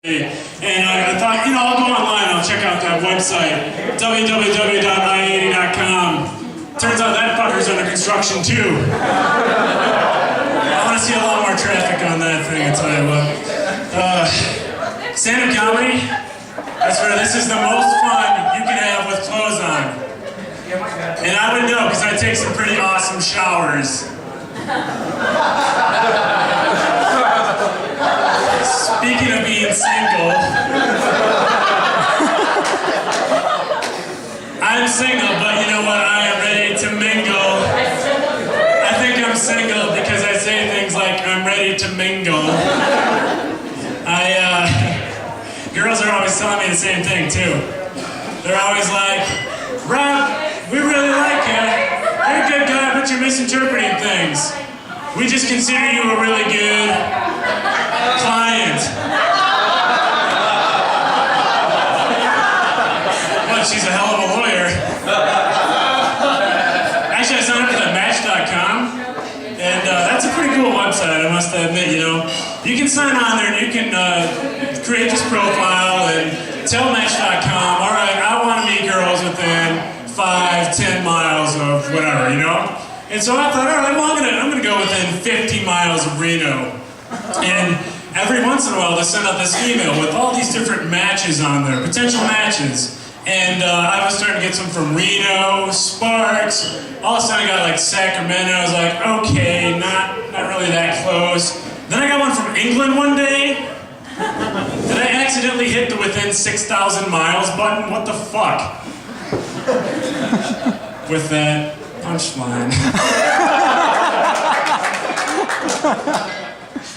And I thought, I'll go online, I'll check out that website, www.i80.com. Turns out that fucker's under construction too. I want to see a lot more traffic on that thing, I'll tell you what. Stand-up comedy, this is the most fun you can have with clothes on. And I would know, because I take some pretty awesome showers. Speaking of being single, I'm single, but you know what? I am ready to mingle. I think I'm single because I say things like, I'm ready to mingle. Girls are always telling me the same thing, too. They're always like, Rob, we really like you. You're a good guy, but you're misinterpreting things. We just consider you a really good client. Well, she's a hell of a lawyer. Actually, I signed up for that Match.com, and that's a pretty cool website, I must admit, You can sign on there and you can create this profile and tell Match.com, all right, I want to meet girls within 5-10 miles of whatever, And so I thought, all right, well, I'm gonna go within 50 miles of Reno. And every once in a while, they send out this email with all these different matches on there, potential matches. And I was starting to get some from Reno, Sparks. All of a sudden, I got like Sacramento. I was like, okay, not really that close. Then I got one from England one day. Did I accidentally hit the within 6,000 miles button? What the fuck? With that punchline.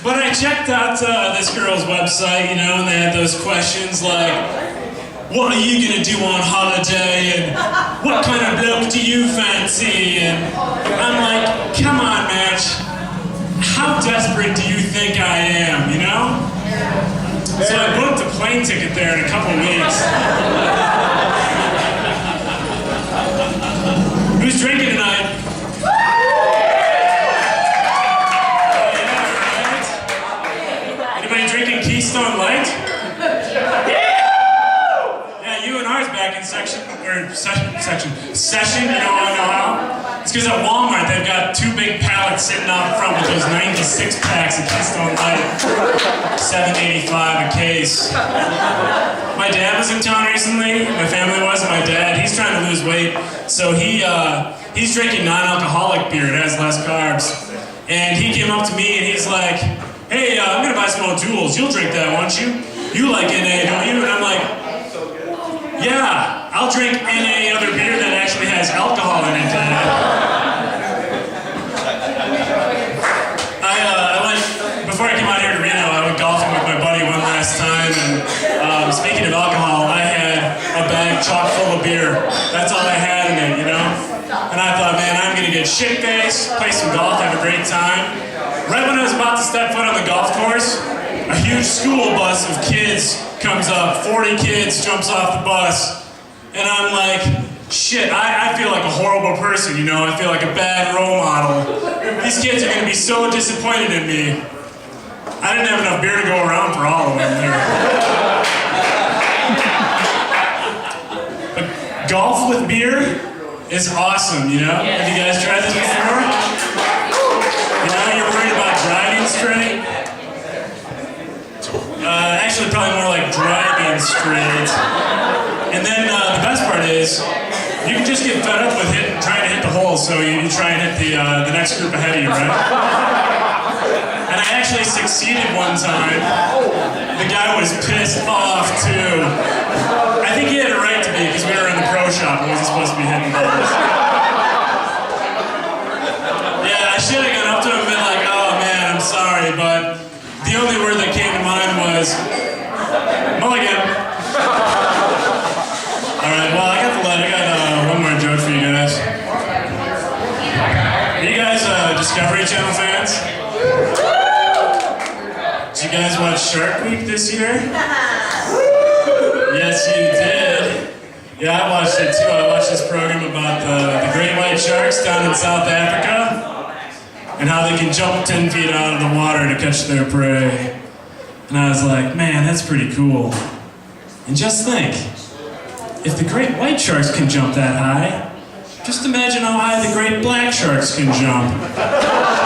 But I checked out this girl's website, and they had those questions like, what are you gonna do on holiday, and what kind of bloke do you fancy, and I'm like, come on, Match, how desperate do you think I am, So I booked a plane ticket there in a couple weeks. Who's drinking tonight? Drinking Keystone Light? Yeah, you and ours back in session, you don't want to know how? It's because at Walmart they've got 2 big pallets sitting out front with those 96 packs of Keystone Light, $7.85 a case. My dad was in town recently, my family was, and my dad, he's trying to lose weight, so he's drinking non-alcoholic beer, it has less carbs. And he came up to me and he's like, hey, I'm gonna buy some O'Doul's. You'll drink that, won't you? You like NA, don't you? And I'm like, yeah, I'll drink NA other beer that actually has alcohol in it. Before I came out here to Reno, I went golfing with my buddy one last time, and speaking of alcohol, I had a bag chock full of beer. That's all I had in it, And I thought, man, I'm gonna get shit-faced, play some golf, have a great time. Right when I was about to step foot on the golf course, a huge school bus of kids comes up, 40 kids, jumps off the bus, and I'm like, shit, I feel like a horrible person, I feel like a bad role model. These kids are gonna be so disappointed in me. I didn't have enough beer to go around for all of them there. But golf with beer is awesome, Have you guys tried this before? You're worried about driving straight? Actually, probably more like driving straight. And then the best part is, you can just get fed up with trying to hit the hole, so you try and hit the next group ahead of you, right? And I actually succeeded one time. The guy was pissed off, too. I think he had a right to be, because we were in the pro shop and wasn't supposed to be hitting balls. Yeah, I should have gone up to him and been like, oh man, I'm sorry, but the only word that came to mind was mulligan. Alright, well, I got one more joke for you guys. Are you guys Discovery Channel fans? Did you guys watch Shark Week this year? Yes, you did. Yeah, I watched it too. I watched this program about the great white sharks down in South Africa and how they can jump 10 feet out of the water to catch their prey. And I was like, man, that's pretty cool. And just think, if the great white sharks can jump that high, just imagine how high the great black sharks can jump.